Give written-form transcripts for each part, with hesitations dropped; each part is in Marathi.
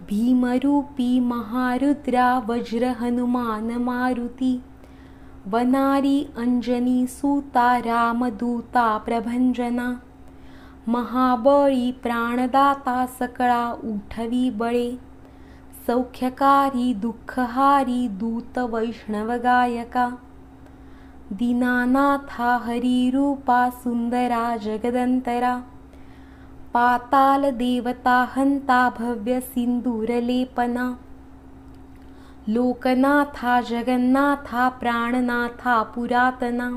भीमरूपी महारुद्रा वज्र हनुमान मारुती, वनारी अंजनी सूता रामदूता प्रभंजना, महाबळी प्राणदाता सकळा उठवी बळे, सौख्यकारी दुःखहारी दूत वैष्णव गायका, दीनानाथा हरिरूपा सुंदरा जगदंतरा, पाताल देवता हंता भव्य सिंदूरलेपना, लोकनाथा जगन्नाथा प्राणनाथा पुरातना,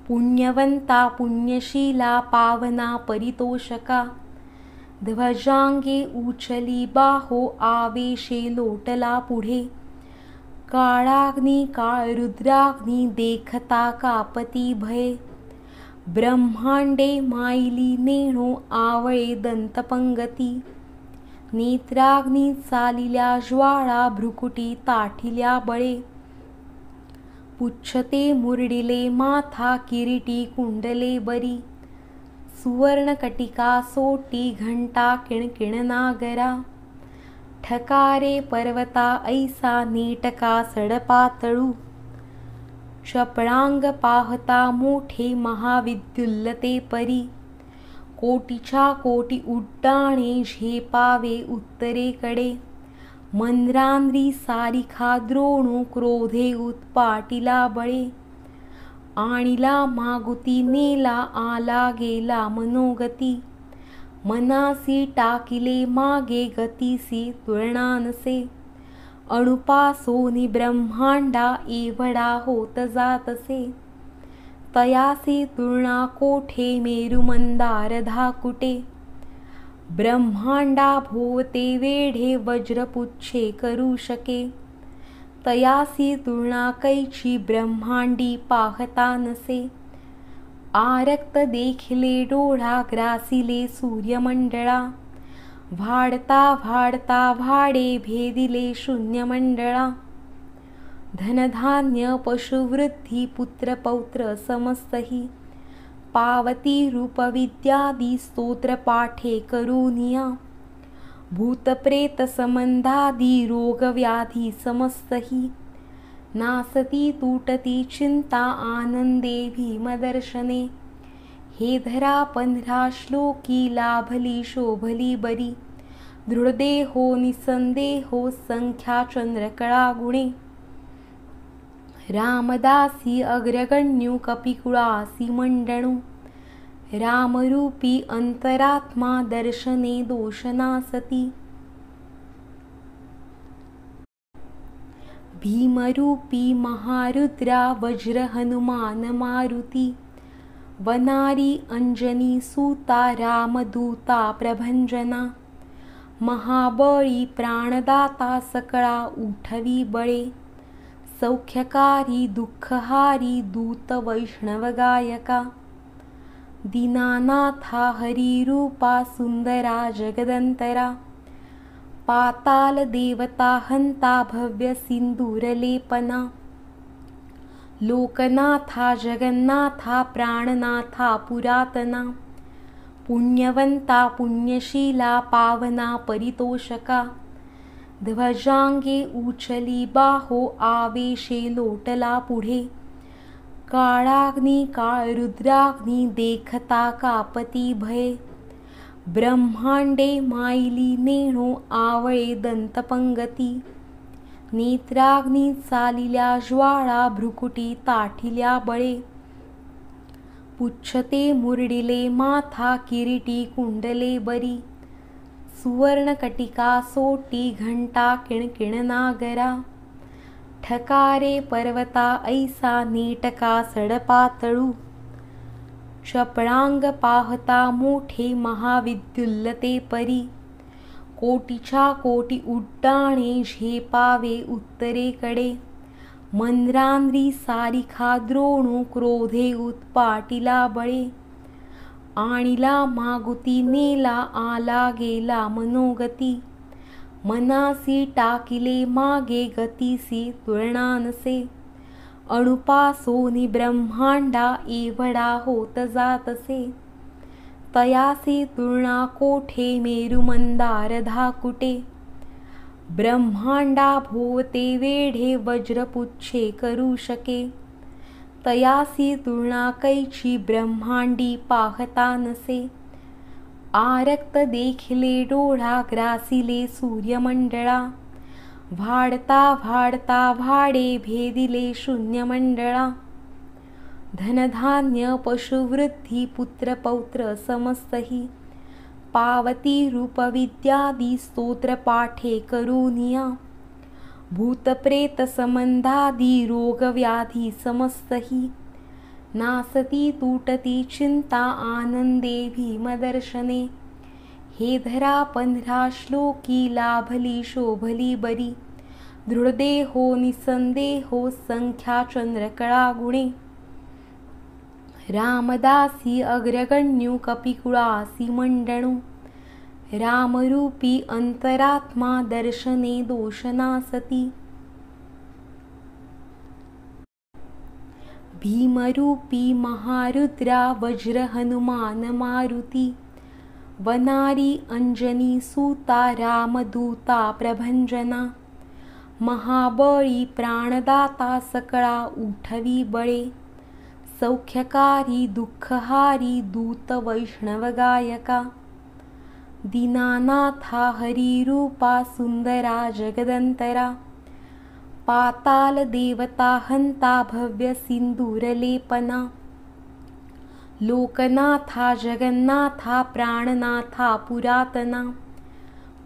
पुण्यवंता पुण्यशीला पावना परितोषका, ध्वजांगे उचली बाहो आवेशे लोटला पुढे, काळाग्नी काळ रुद्राग्नी देखता कापती भये, ब्रह्मांडे माईली नेणो आवळे दंतपंगती, नेत्राग्नी चालिल्या ज्वाळा भ्रुकुटी ताठिल्या बळे, पुच्छते मुरडिले माथा किरीटी कुंडले बरी, सुवर्णकटिका सोटी घंटा किणकिण नागरा, ठकारे पर्वता ऐसा नेटका सडपातळू, चपळांग पाहता मोठे महाविद्युल्लते परी, कोटीच्या कोटी उड्डाणे झेपावे उत्तरेकडे, मंद्रांद्री सारिखा द्रोणू क्रोधे उत्पाटिला बळे, आणिला मागुती नेला आला गेला मनोगती, मनासी टाकिले मागे गतीसी तुलना नसे, अणुपासोनी ब्रह्मांडा एवढा होत जातसे, तयासी तुलना कोठे मेरु मंदार धाकुटे, ब्रह्मांडा भोवते वेढे वज्रपुच्छे करू शके, तयासी तुलना कैची ब्रह्मांडी पाहता नसे, आरक्त देखिले डोळा ग्रासिले सूर्यमंडळा, वाढता वाढता वाडे भेदिले शून्यमंडळा, धनधान्य पशुवृद्धी पुत्रपौत्र समस्तही, पावती रूपविद्यादी स्तोत्र पाठे करूनिया, भूतप्रेत संबंधादी रोगव्याधी समस्तही, नासती तुटती चिंता आनंदे भीमदर्शने, हे धरा 15 श्लोकी लाभली शोभली बरी, दृढदेहो निसंदेहो संख्या चंद्रकळा गुणे, रामदासी अग्रगण्यू कपिकुळासी मंडणू, रामरूपी अंतरात्मा दर्शने दोषनासती, भीमरूपी महारुद्रा वज्र हनुमान मारुती, वनारी अंजनी सूता रामदूता प्रभंजना, महाबळी प्राणदाता सकळा उठवी बळे, सौख्यकारी दुःखहारी दूत वैष्णव गायका, दीनानाथा हरिरूपा सुंदरा जगदंतरा, पाताल देवता हंता भव्य सिंदूरलेपना, लोकनाथा जगन्नाथा प्राणनाथा पुरातना, पुण्यवंता पुण्यशीला पावना परितोषका, ध्वजांगे उचली बाहो आवेशे लोटला पुढे, काळाग्नी काळ रुद्राग्नी देखता कापती भये, ब्रह्मांडे माईली नेणो आवळे दंतपंगती, नेत्राग्नी चालिल्या ज्वाळा भ्रुकुटी ताठिल्या बळे, पुच्छते मुरडिले माथा किरीटी कुंडले बरी, सुवर्णकटिका सोटी घंटा किणकिण नागरा, ठकारे पर्वता ऐसा नेटका सडपातळू, चपळांग पाहता मोठे महाविद्युल्लते परी, कोटीच्या कोटी उड्डाणे झेपावे उत्तरेकडे, मंद्रांद्री सारिखा द्रोणू क्रोधे उत्पाटिला बळे, आणिला मागुती नेला आला गेला मनोगती, मनासी टाकिले मागे गतीसी तुलना नसे, अणुपासोनी ब्रह्मांडा एवढा होत जातसे, तयासी तुलना कोठे मेरु मंदार धाकुटे, ब्रह्मांडा भोवते वेढे वज्रपुच्छे करू शके. तयासी तुलना कैची ब्रह्मांडी पाहता नसे. आरक्त देखिले डोळा ग्रासिले सूर्यमंडळा. वाढता वाढता वाडे भेदिले शून्यमंडळा. धनधान्य पशुवृद्धी पुत्रपौत्र समस्तही. पावती रूपविद्यादी स्तोत्र पाठे करूनिया. भूतप्रेत संबंधादी रोगव्याधी समस्तही. नासती तुटती चिंता आनंदे भीमदर्शने. हे धरा 15 श्लोकी लाभली शोभली बरी. दृढदेहो निसंदेहो संख्या चंद्रकळा गुणे. रामदासी अग्रगण्यू कपिकुळासी मंडणू. रामरूपी अंतरात्मा दर्शने दोषनासती. भीमरूपी महारुद्रा वज्र हनुमान मारुती. वनारी अंजनी सूता रामदूता प्रभंजना. महाबळी प्राणदाता सकळा उठवी बळे. सौख्यकारी दुःखहारी दूत वैष्णव गायका. दीनानाथा हरिरूपा सुंदरा जगदंतरा. पाताल देवता हंता भव्य सिंदूरलेपना. लोकनाथा जगन्नाथा प्राणनाथा पुरातना.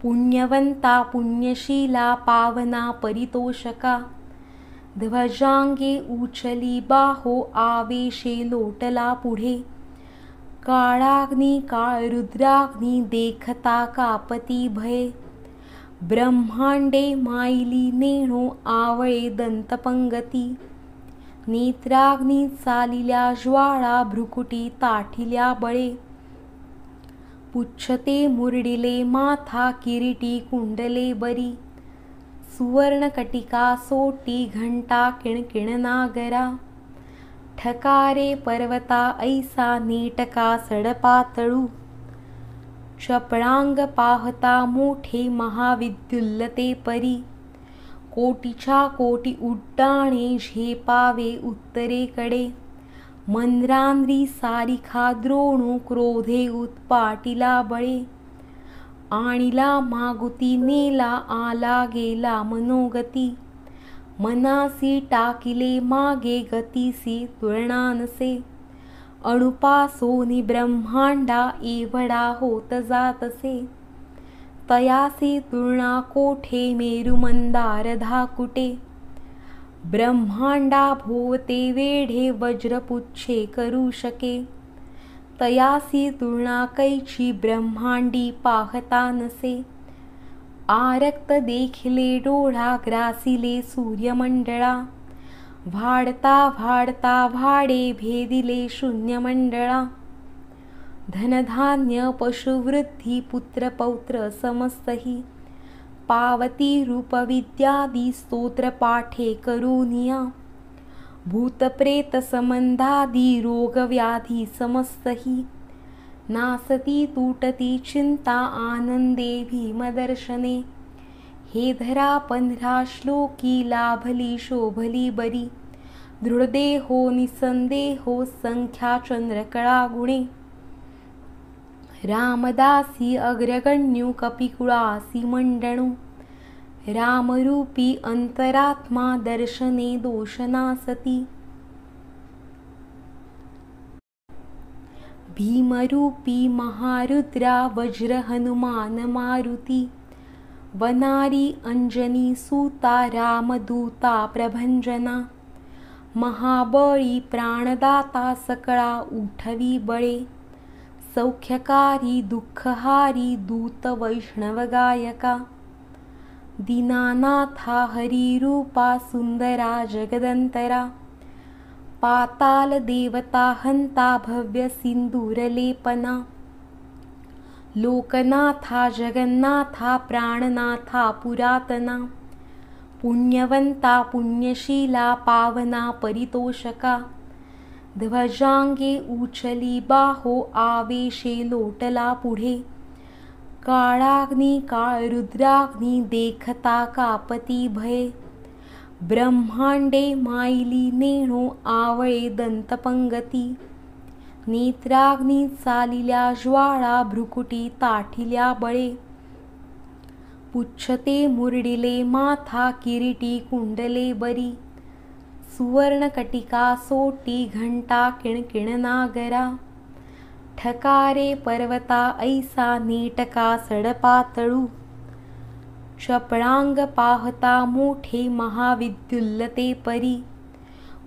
पुण्यवंता पुण्यशीला पावना परितोषका. ध्वजांगे उचली बाहो आवेशे लोटला पुढे. काळाग्नी काळ रुद्राग्नी देखता कापती भये. ब्रह्मांडे माईली नेणो आवळे दंतपंगती. नेत्राग्नी चालिल्या ज्वाळा भ्रुकुटी ताठिल्या बळे. पुच्छते मुरडिले माथा किरीटी कुंडले बरी. सुवर्णकटिका सोटी घंटा किणकिण नागरा. ठकारे पर्वता ऐसा नेटका सडपातळू. चपळांग पाहता मोठे महाविद्युल्लते परी. कोटीच्या कोटी उड्डाणे झेपावे उत्तरेकडे. मंद्रांद्री सारिखा द्रोणू क्रोधे उत्पाटिला बळे. आणिला मागुती नेला आला गेला मनोगती. मनासी टाकिले मागे गतीसी तुलना नसे. अणुपासोनी ब्रह्मांडा एवढा होत जातसे. तयासी तुलना कोठे मेरुमंदार धाकुटे. ब्रह्मांडा भोवते वेढे वज्रपुच्छे करू शके. तयासी तुलना कैची ब्रह्मांडी पाहता नसे. आरक्त देखिले डोळा ग्रासिले सूर्यमंडळा. वाढता वाढता वाडे भेदिले शून्यमंडळा. धनधान्य पशुवृद्धी पुत्रपौत्र समस्तही. पावती रूपविद्यादी स्तोत्र पाठे करूनिया. भूतप्रेत संबंधादी रोगव्याधी समस्तही. नासती तुटती चिंता आनंदे भीमदर्शने. हे धरा 15 श्लोकी लाभली शोभली बरी. दृढदेहो निसंदेहो संख्या चंद्रकळा गुणे. रामदासी अग्रगण्यू कपिकुळासी मंडणू. रामरूपी अंतरात्मा दर्शने दोषनासती. भीमरूपी महारुद्रा वज्र हनुमान मारुती. वनारी अंजनी सूता रामदूता प्रभंजना. महाबळी प्राणदाता सकळा उठवी बळे. सौख्यकारी दुःखहारी दूत वैष्णव गायका. दीनानाथा हरिरूपा सुंदरा जगदंतरा. पाताल देवता हंता भव्य सिंदूरलेपना. लोकनाथा जगन्नाथा प्राणनाथा पुरातना. पुण्यवंता पुण्यशीला पावना परितोषका. ध्वजांगे उचली बाहो आवेशे लोटला पुढे. काळाग्नी काळ रुद्राग्नी देखता कापती भये. ब्रह्मांडे माईली नेणो आवळे दंतपंगती. नेत्राग्नी चालिल्या ज्वाळा भ्रुकुटी ताठिल्या बळे. पुच्छते मुरडिले माथा किरीटी कुंडले बरी. सुवर्णकटिका सोटी घंटा किणकिण नागरा. ठकारे पर्वता ऐसा नेटका सडपातळू. चपळांग पाहता मोठे महाविद्युल्लते परी.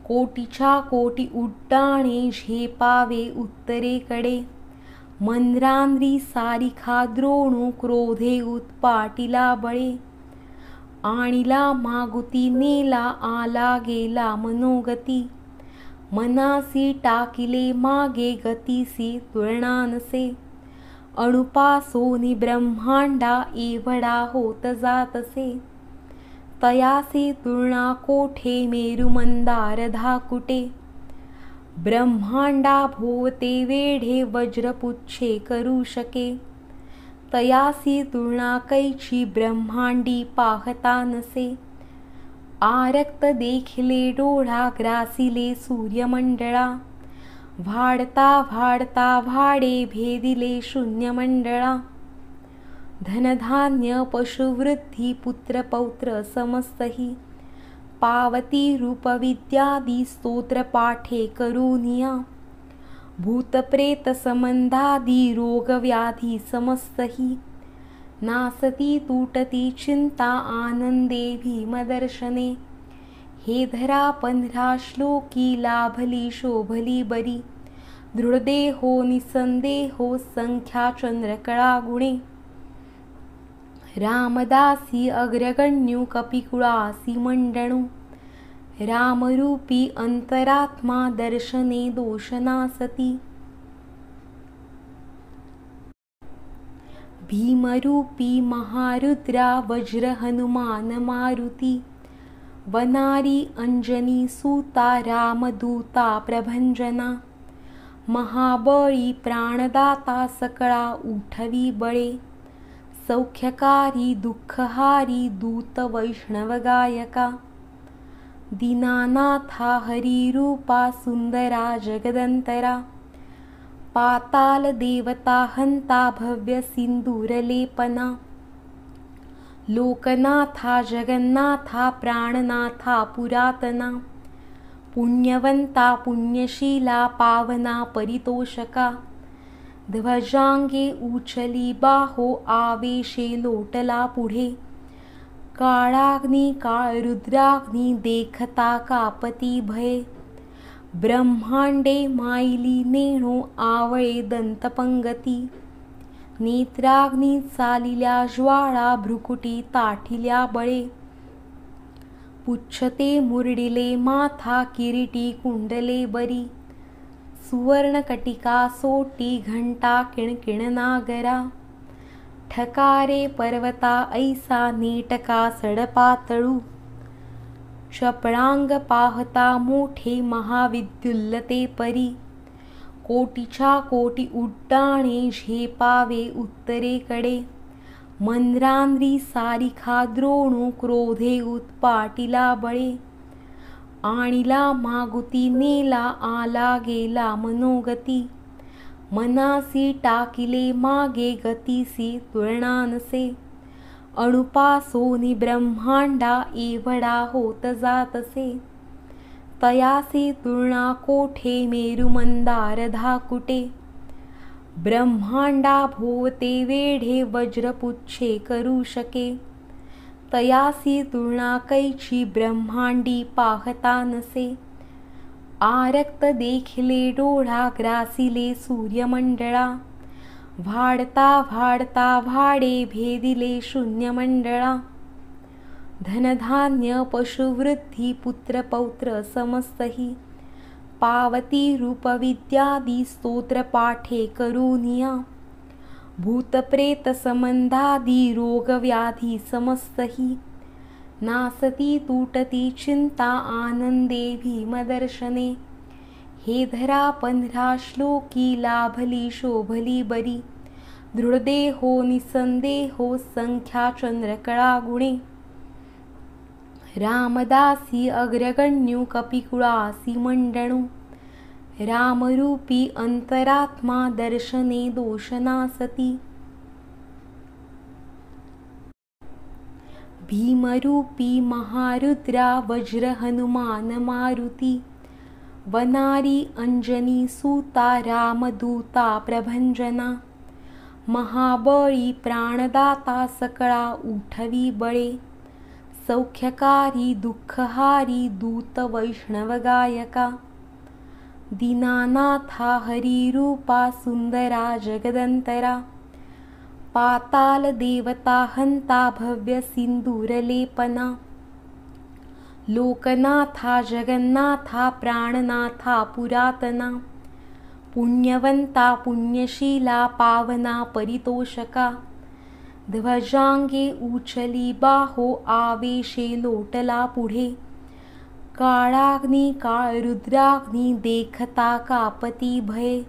कोटीच्या कोटी उड्डाणे झेपावे उत्तरेकडे. मंद्रांद्री सारिखा द्रोणू क्रोधे उत्पाटिला बळे. आणिला मागुती नेला आला गेला मनोगती. मनासी टाकिले मागे गतीसी तुलना नसे. अणुपासोनी ब्रह्मांडा एवढा होत जातसे. तयासे तुलना कोठे मेरु मंदार धाकुटे. ब्रह्मांडा भोवते वेढे वज्रपुच्छे करू शके. तयासी तुलना कैची ब्रह्मांडी पाहता नसे. आरक्त देखिले डोळा ग्रासिले सूर्यमंडळा. वाढता वाढता वाडे भेदिले शून्यमंडळा. धनधान्य पशुवृद्धी पुत्रपौत्र समस्तही. पावती रूपविद्यादी स्तोत्र पाठे करूनिया. भूतप्रेत संबंधादी रोगव्याधी समस्तही. नासती तुटती चिंता आनंदे भीमदर्शने. हे धरा 15 श्लोकी लाभली शोभली बरी. दृढदेहो निसंदेहो संख्या चंद्रकळा गुणे. रामदासी अग्रगण्यू कपिकुळासी मंडणू. रामरूपी अंतरात्मा दर्शने दोषनासती. भीमरूपी महारुद्रा वज्र हनुमान मारुती. वनारी अंजनी सूता रामदूता प्रभंजना. महाबळी प्राणदाता सकळा उठवी बळे. सौख्यकारी दुःखहारी दूत वैष्णव गायका. दीनानाथा हरिरूपा सुंदरा जगदंतरा. पाताल देवता हंता भव्य सिंदूरलेपना. लोकनाथा जगन्नाथा प्राणनाथा पुरातना. पुण्यवंता पुण्यशीला पावना परितोषका. ध्वजांगे उचली बाहो आवेशे लोटला पुढे. काळाग्नी काळ रुद्राग्नी देखता कापती भये. ब्रह्मांडे माईली नेणो आवळे दंतपंगती. नेत्राग्नी चालिल्या ज्वाळा भ्रुकुटी ताठिल्या बळे. पुच्छते मुरडिले माथा किरीटी कुंडले बरी. सुवर्णकटिका सोटी घंटा किणकिण नागरा. ठकारे पर्वता ऐसा नेटका सडपातळू. चपळांग पाहता मोठे महाविद्युल्लते परी. कोटीच्या कोटी उड्डाणे झेपावे उत्तरेकडे. मंद्रांद्री सारिखा द्रोणू क्रोधे उत्पाटिला बळे. आणिला मागुती नेला आला गेला मनोगती. मनासी टाकिले मागे गतीसी तुलना नसे. अणुपासोनी ब्रह्मांडा एवढा होत जातसे. तयासे तुलना कोठे मेरु मंदार धाकुटे. ब्रह्मांडा भोवते वेढे वज्रपुच्छे करू शके. तयासी तुलना कैची ब्रह्मांडी पाहता नसे. आरक्त देखिले डोळा ग्रासिले सूर्यमंडळा. वाढता वाढता वाडे भेदिले शून्यमंडळा. धनधान्य पशुवृद्धी पुत्रपौत्र समस्तही. पावती रूपविद्यादी स्तोत्र पाठे करूनिया. भूतप्रेत संबंधादी रोगव्याधी समस्तही. नासती तुटती चिंता आनंदे भीमदर्शने. हे धरा 15 श्लोकी लाभली शोभली बरी. दृढदेहो निसंदेहो संख्या चंद्रकळा गुणे रामदासी अग्रगण्यू कपिकुळासी मंडणू रामरूपी अंतरात्मा दर्शने दोषनासती भीमरूपी महारुद्रा वज्र हनुमान मारुती वनारी अंजनी सूता रामदूता प्रभंजना महाबळी प्राणदाता सकळा उठवी बळे सौख्यकारी दुःखहारी दूत वैष्णव गायका दीनानाथा हरिरूपा सुंदरा जगदंतरा पाताल देवता हंता भव्य सिंदूरलेपना लोकनाथा जगन्नाथा प्राणनाथा पुरातना पुण्यवंता पुण्यशीला पावना परितोषका ध्वजांगे उचली बाहो आवेशे लोटला पुढे काळाग्नी काळ रुद्राग्नी देखता कापती भये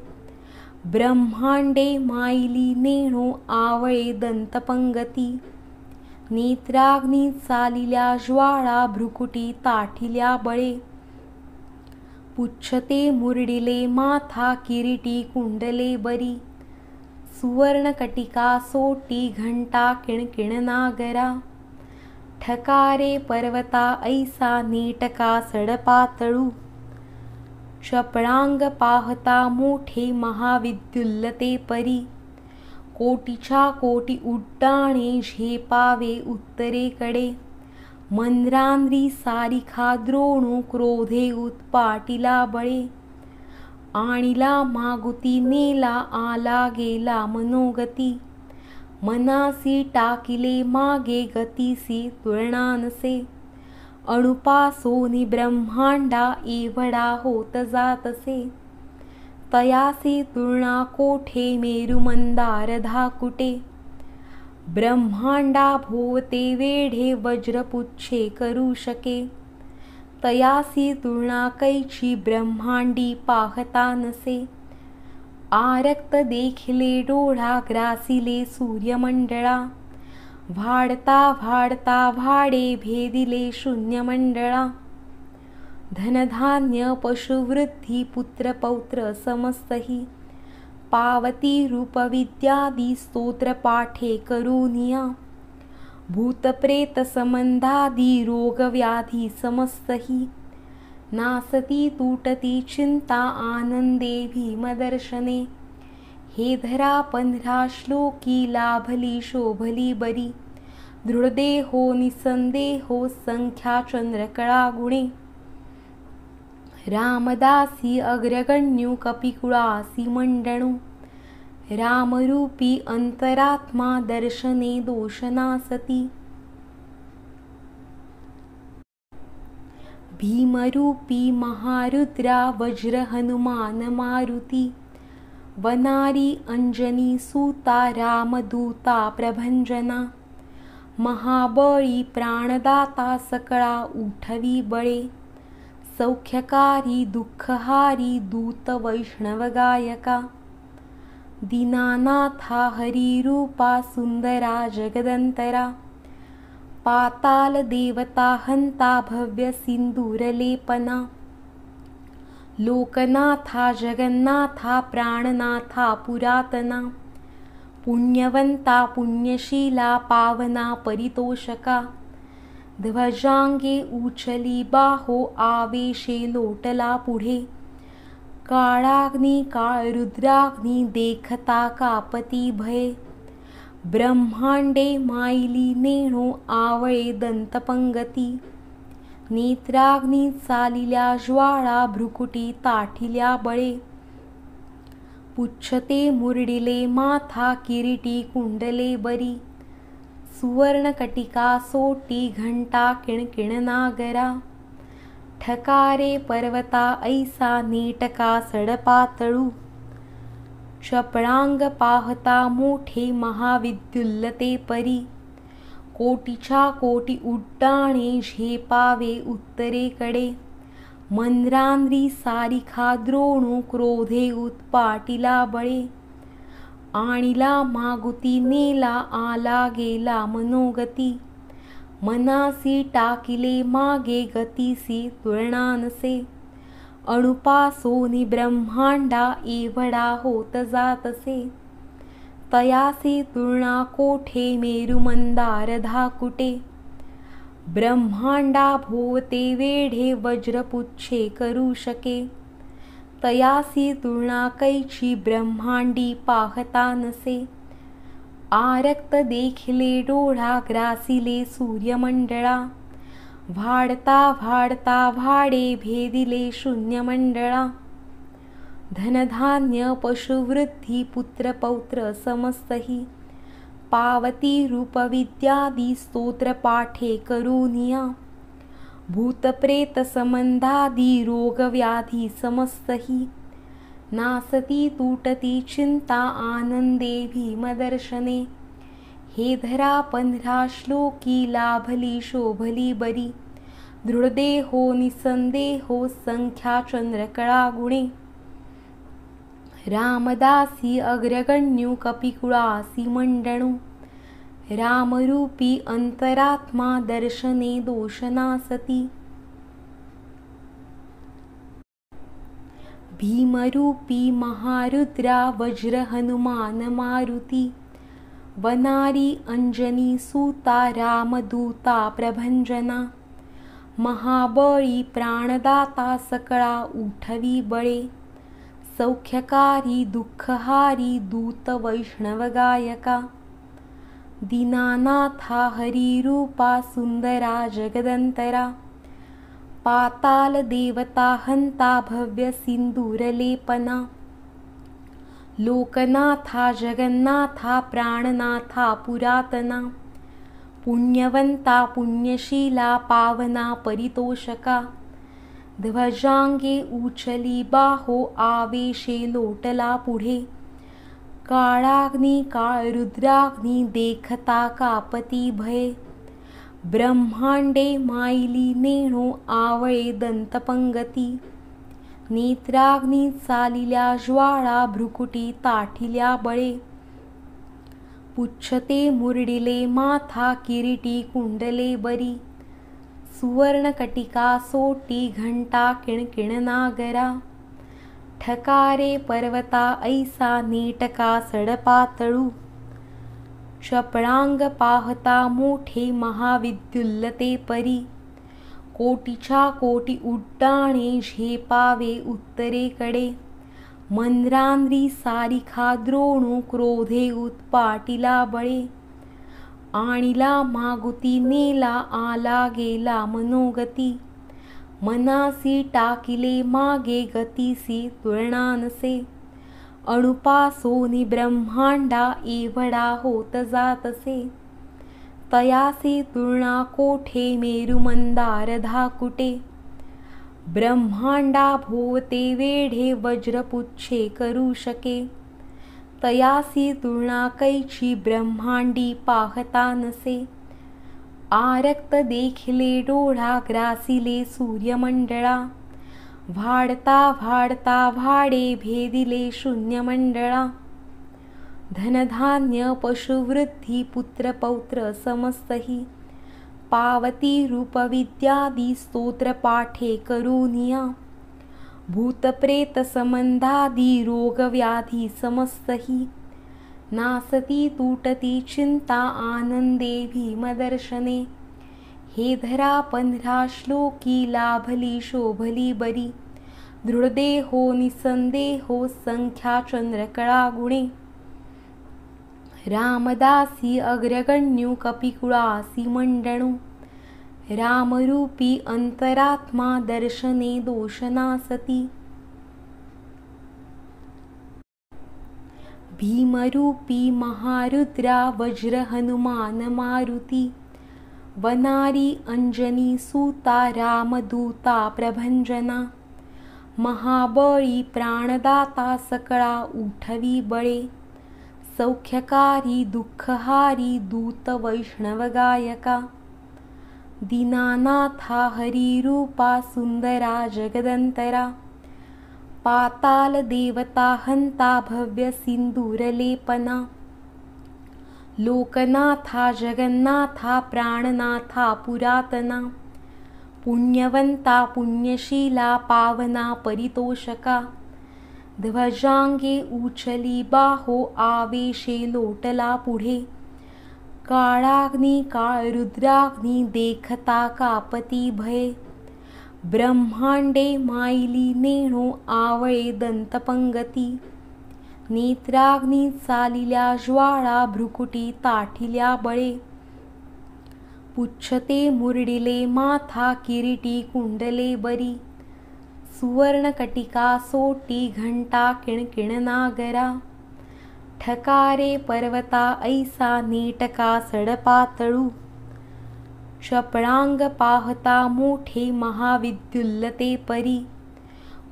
ब्रह्मांडे माईली नेणो आवळे दंतपंगती नेत्राग्नी चालिल्या ज्वाळा भ्रुकुटी ताठिल्या बळे पुच्छते मुरडिले माथा किरीटी कुंडले बरी सुवर्णकटिका सोटी घंटा किणकिण नागरा ठकारे पर्वता ऐसा नेटका सडपातळू चपळांग पाहता मोठे महाविद्युल्लते परी कोटीच्या कोटी उड्डाणे झेपावे उत्तरेकडे मंद्रांद्री सारिखा द्रोणू क्रोधे उत्पाटिला बळे आणिला मागुती नेला आला गेला मनोगती मनासी टाकिले मागे गतीसी तुलनानसे अणुपासोनी ब्रह्मांडा एवढा होत जातसे तयासी तुलना कोठे मेरुमंदार धाकुटे ब्रह्मांडा भोवते वेढे वज्रपुच्छे करू शके तयासी तुलना कैची ब्रह्मांडी पाहता नसे आरक्त देखिले डोळा ग्रासिले सूर्यमंडळा वाढता वाढता वाडे भेदिले शून्यमंडळा धनधान्य पशुवृद्धी पुत्रपौत्र समस्तही पावती रूपविद्यादी स्तोत्र पाठे करूनिया भूतप्रेत संबंधादी रोगव्याधी समस्तही नासती तुटती चिंता आनंदे भीमदर्शने हे धरा 15 श्लोकी लाभली शोभली बरी दृढदेहो निसंदेहो संख्या चंद्रकळा गुणे रामदासी अग्रगण्यू कपिकुळासी मंडणू रामरूपी अंतरात्मा दर्शने दोषनासती भीमरूपी महारुद्रा वज्र हनुमान मारुती वनारी अंजनी सूता रामदूता प्रभंजना महाबळी प्राणदाता सकळा उठवी बळे सौख्यकारी दुःखहारी दूत वैष्णव गायका दीनानाथा हरिरूपा सुंदरा जगदंतरा पाताल देवता हंता भव्य सिंदूरलेपना लोकनाथा जगन्नाथा प्राणनाथा पुरातना पुण्यवंता पुण्यशीला पावना परितोषका ध्वजांगे उचली बाहो आवेशे लोटला पुढे काळाग्नी काळ रुद्राग्नी देखता कापती भये ब्रह्मांडे माईली नेणो आवळे दंतपंगती नेत्राग्नी चालिल्या ज्वाळा भ्रुकुटी ताठिल्या बळे पुच्छते मुरडिले माथा किरीटी कुंडले बरी सुवर्णकटिका सोटी घंटा किणकिण नागरा ठकारे पर्वता ऐसा नेटका सडपातळू चपळांग पाहता मोठे महाविद्युल्लते परी कोटीच्या कोटी उड्डाणे झेपावे उत्तरेकडे मंद्रांद्री सारिखा द्रोणू क्रोधे उत्पाटिला बळे आणिला मागुती नेला आला गेला मनोगती. मनासी टाकिले मागे गतीसी तुलना नसे. अणुपासोनी ब्रह्मांडा एवढा होत जातसे. तयासी तुलना कोठे मेरू मंदार धाकुटे. ब्रह्मांडा भोवते वेढे वज्रपुच्छे करू शके. तयासी तुलना कैची ब्रह्मांडी पाहता नसे. आरक्त देखिले डोळा ग्रासिले सूर्यमंडळा. वाढता वाढता वाडे भेदिले शून्यमंडळा. धनधान्य पशुवृद्धी पुत्र पौत्र समस्तही. पावती रूपविद्यादी स्तोत्र पाठे करूनिया. भूतप्रेत संबंधादी रोगव्याधी समस्तही. नासती तुटती चिंता आनंदे भीमदर्शने. हे धरा 15 श्लोकी लाभली शोभली बरी. दृढदेहो निसंदेहो संख्या चंद्रकळा गुणे. रामदासी अग्रगण्यू कपिकुळासी मंडणू. रामरूपी अंतरात्मा दर्शने दोषनासती. भीमरूपी महारुद्रा वज्र हनुमान मारुती. वनारी अंजनी सूता रामदूता प्रभंजना. महाबळी प्राणदाता सकळा उठवी बळे. सौख्यकारी दुःखहारी दूत वैष्णव गायका. दीनानाथा हरिरूपा सुंदरा जगदंतरा. पाताल देवता हंता भव्य सिंदूरलेपना. लोकनाथा जगन्नाथा प्राणनाथा पुरातना. पुण्यवंता पुण्यशीला पावना परितोषका. ध्वजांगे उचली बाहो आवेशे लोटला पुढे. काळाग्नी काळ रुद्राग्नी देखता कापती भये. ब्रह्मांडे माईली नेणो आवळे दंतपंगती. नेत्राग्नी चालिल्या ज्वाळा भ्रुकुटी ताठिल्या बळे. पुच्छते मुरडिले माथा किरीटी कुंडले बरी. सुवर्णकटिका सोटी घंटा किणकिण नागरा. ठकारे पर्वता ऐसा नेटका सडपातळू. चपळांग पाहता मोठे महाविद्युल्लते परी. कोटीच्या कोटी उड्डाणे झेपावे उत्तरेकडे. मंद्रांद्री सारिखा द्रोणू क्रोधे उत्पाटिला बळे. आणिला मागुती नेला आला गेला मनोगती. मनासी टाकिले मागे गतीसी तुलना नसे. अणुपासोनी ब्रह्मांडा एवढा होत जातसे. तयासी तुलना कोठे मेरू मंदार धाकुटे. ब्रह्मांडा भोवते वेढे वज्रपुच्छे करू शके. तयासी तुलना कैची ब्रह्मांडी पाहता नसे. आरक्त देखिले डोळा ग्रासिले सूर्यमंडळा. वाढता वाढता वाडे भेदिले शून्यमंडळा. धनधान्य पशुवृद्धी पुत्र पौत्र समस्तही. पावती रूपविद्यादी स्तोत्र पाठे करूनिया. भूतप्रेत संबंधादी रोगव्याधी समस्तही. नासती तुटती चिंता आनंदे भीमदर्शने. हे धरा 15 श्लोकी लाभली शोभली बरी. दृढदेहो निसंदेहो संख्या चंद्रकळा गुणे. रामदासी अग्रगण्यू कपिकुळासी मंडणू. रामरूपी अंतरात्मा दर्शने दोषनासती. भीमरूपी महारुद्रा वज्र हनुमान मारुती. वनारी अंजनी सूता रामदूता प्रभंजना. महाबळी प्राणदाता सकळा उठवी बळे. सौख्यकारी दुःखहारी दूत वैष्णव गायका. दीनानाथा हरिरूपा सुंदरा जगदंतरा. पाताल देवता हंता भव्य सिंदूरलेपना लोकनाथा जगन्नाथा प्राणनाथा पुरातना पुण्यवंता पुण्यशीला पावना परितोषका ध्वजांगे उचली बाहो आवेशे लोटला पुढे काळाग्नी काळ रुद्राग्नी देखता कापती भये ब्रह्मांडे माईली नेणो आवळे दंतपंगती नेत्राग्नी चालिल्या ज्वाळा भ्रुकुटी ताठिल्या बळे पुच्छते मुरडिले माथा किरीटी कुंडले बरी सुवर्णकटिका सोटी घंटा किणकिण नागरा ठकारे पर्वता ऐसा नेटका सडपातळू चपळांग पाहता मोठे महाविद्युल्लते परी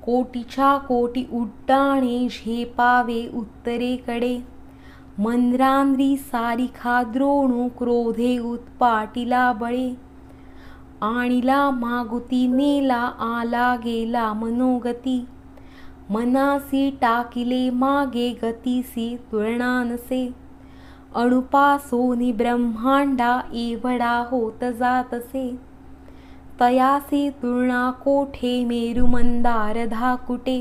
कोटीच्या कोटी उड्डाणे झेपावे उत्तरेकडे मंद्रांद्री सारिखा द्रोणू क्रोधे उत्पाटिला बळे आणिला मागुती नेला आला गेला मनोगती मनासी टाकिले मागे गतीसी तुलना नसे अणुपासोनी ब्रह्मांडा एवढा होत जातसे तयासी तुलना कोठे मेरुमंदार धाकुटे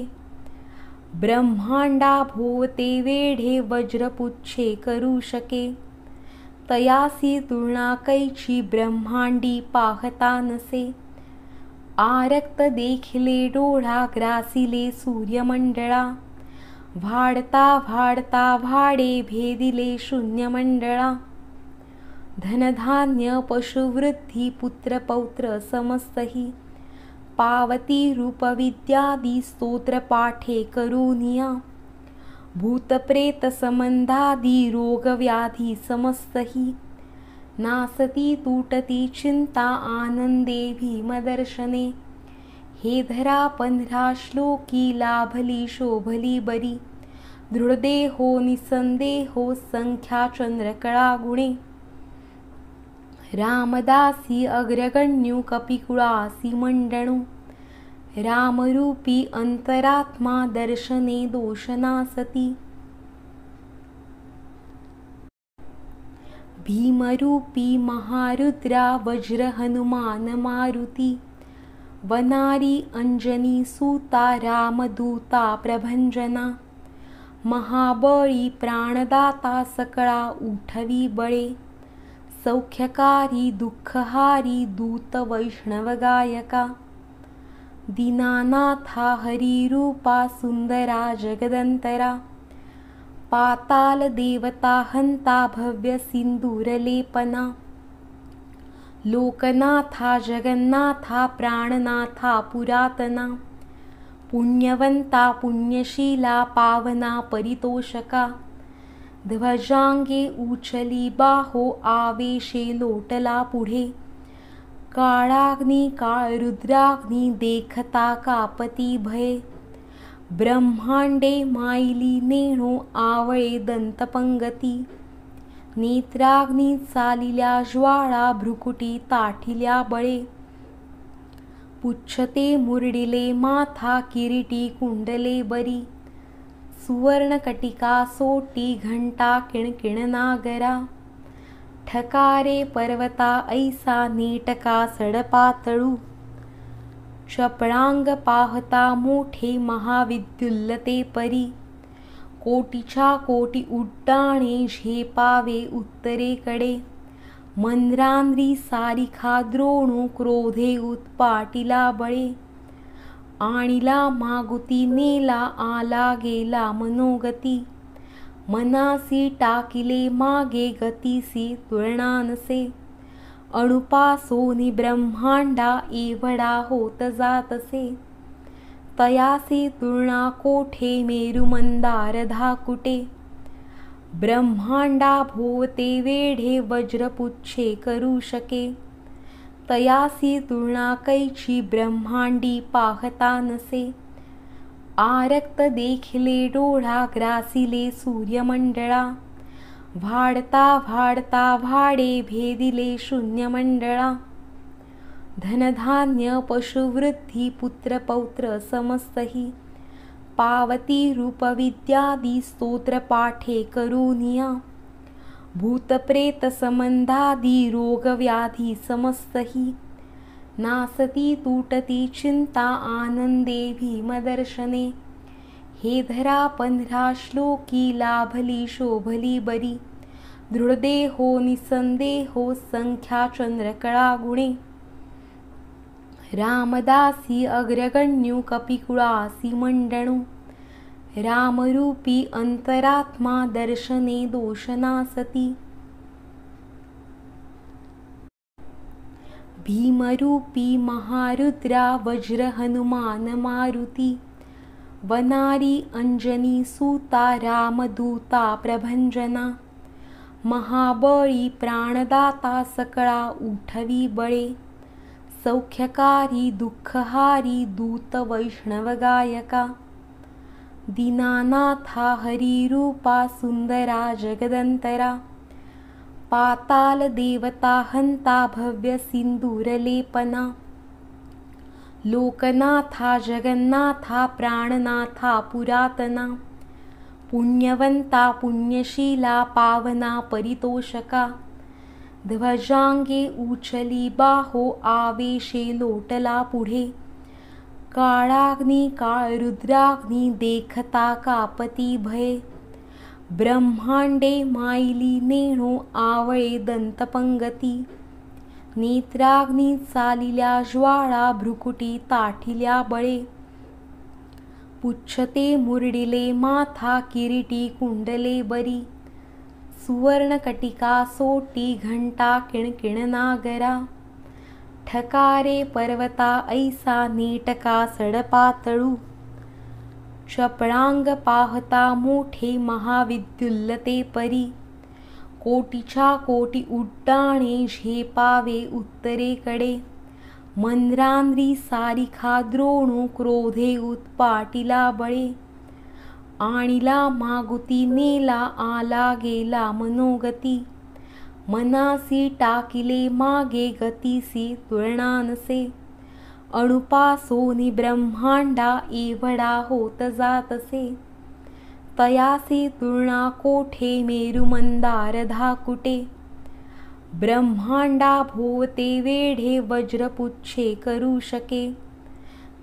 ब्रह्मांडा भोवते वेढे वज्रपुच्छे करू शके तयासी तुलना कैची ब्रह्मांडी पाहता नसे आरक्त देखिले डोळा ग्रासिले सूर्यमंडळा वाढता वाढता वाडे भेदिले शून्यमंडळा धनधान्य पशुवृद्धी पुत्र पौत्र समस्तही पावती रूपविद्यादी स्तोत्र पाठे करूनिया भूतप्रेत संबंधादी रोगव्याधी समस्तही नासती तुटती चिंता आनंदे भीमदर्शने हे धरा 15 श्लोकी लाभली शोभली बरी दृढदेहो निसंदेहो संख्या चंद्रकळा गुणे रामदासी अग्रगण्यू कपिकुळासी मंडणू रामरूपी अंतरात्मा दर्शने दोषनासती भीमरूपी महारुद्रा वज्र हनुमान मारुती वनारी अंजनी सूता रामदूता प्रभंजना महाबळी प्राणदाता सकळा उठवी बळे सौख्यकारी दुःखहारी दूत वैष्णव गायका दीनानाथा हरिरूपा सुंदरा जगदंतरा पाताल देवता हंता भव्य सिंदूरलेपना लोकनाथा जगन्नाथा प्राणनाथा पुरातना पुण्यवंता पुण्यशीला पावना परितोषका ध्वजांगे उचली बाहो आवेशे लोटला पुढे काळाग्नी काळ रुद्राग्नी देखता कापती भये ब्रह्मांडे माईली नेणो आवळे दंतपंगती नेत्राग्नी चालिल्या ज्वाळा भ्रुकुटी ताठिल्या बळे पुच्छते मुरडिले माथा किरीटी कुंडले बरी सुवर्णकटिका सोटी घंटा किणकिण नागरा ठकारे पर्वता ऐसा नेटका सडपातळू चपळांग पाहता मोठे महाविद्युल्लते परी कोटीच्या कोटी उड्डाणे झेपावे उत्तरेकडे मंद्रांद्री सारिखा द्रोणू क्रोधे उत्पाटिला बळे आणिला मागुती नेला आला गेला मनोगती मनासी टाकिले मागे गतीसी तुलना नसे अणुपासोनी ब्रह्मांडा एवढा होत जातसे तयासी तुलना कोठे मेरुमंदार धाकुटे ब्रह्मांडा भोवते वेढे वज्रपुच्छे करू शके तयासी तुलना कैची ब्रह्मांडी पाहता नसे आरक्त देखिले डोळा ग्रासिले सूर्यमंडळा वाढता वाढता वाडे भेदिले शून्यमंडळा धनधान्य पशुवृद्धी पुत्र पौत्र समस्तही पावती रूपविद्यादी स्तोत्र पाठे करूनिया भूतप्रेत संबंधादी रोग व्याधी समस्तही नासती तुटती चिंता आनंदे भीमदर्शने हे धरा 15 श्लोकी लाभली शोभली बरी दृढदेहो निसंदेहो संख्या चंद्रकळा गुणे रामदासी अग्रगण्यू कपिकुळासी मंडणू रामरूपी अंतरात्मा दर्शने दोषनासती भीमरूपी महारुद्रा वज्र हनुमान मारुती वनारी अंजनी सूता रामदूता प्रभंजना महाबळी प्राणदाता सकळा उठवी बळे सौख्यकारी दुःखहारी दूत वैष्णव गायका दीनानाथा हरिरूपा सुंदरा जगदंतरा पाताल देवता हंता भव्य सिंदूरलेपना लोकनाथा जगन्नाथा प्राणनाथा पुरातना पुण्यवंता पुण्यशीला पावना परितोषका ध्वजांगे उचली बाहो आवेशे लोटला पुढे काळाग्नी काळ रुद्राग्नी देखता कापती भये ब्रह्मांडे माईली नेणो आवळे दंतपंगती नेत्राग्नी चालिल्या ज्वाळा भ्रुकुटी ताठिल्या बळे पुच्छते मुरडिले माथा किरीटी कुंडले बरी सुवर्णकटिका सोटी घंटा किणकिण नागरा ठकारे पर्वता ऐसा नेटका सडपातळू चपळांग पाहता मोठे महाविद्युल्लते परी कोटीच्या कोटी उड्डाणे झेपावे उत्तरेकडे मंद्रांद्री सारिखा द्रोणू क्रोधे उत्पाटिला बळे आणिला मागुती नेला आला गेला मनोगती मनासी टाकिले मागे गतीसी तुलनानसे अणुपासोनी ब्रह्मांडा एवढा होत जातसे तयासी तुलना कोठे मेरु मंदार धाकुटे ब्रह्मांडा भोवते वेढे वज्रपुच्छे करू शके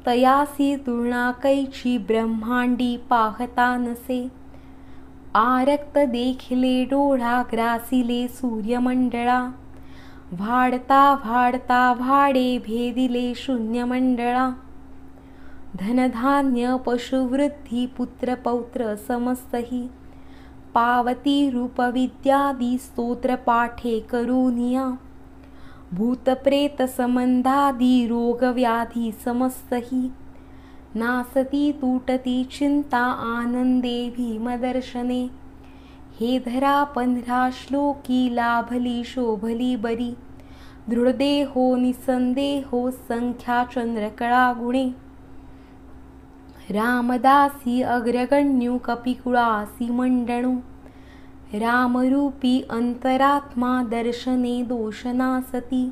तयासी तुलना कैची ब्रह्मांडी पाहता नसे आरक्त देखिले डोळा ग्रासिले सूर्यमंडळा वाढता वाढता वाडे भेदिले शून्यमंडळा धनधान्य पशुवृद्धी पुत्र पौत्र समस्तही पावती रूपविद्यादी स्तोत्र पाठे करूनिया भूतप्रेत संबंधादी रोग व्याधी समस्तही नासती तुटती चिंता आनंदे भीमदर्शने हे धरा 15 श्लोकी लाभली शोभली बरी दृढदेहो निसंदेहो संख्या चंद्रकळा गुणे रामदासी अग्रगण्यू कपिकुळासी मंडणू रामरूपी अंतरात्मा दर्शने दोषनासती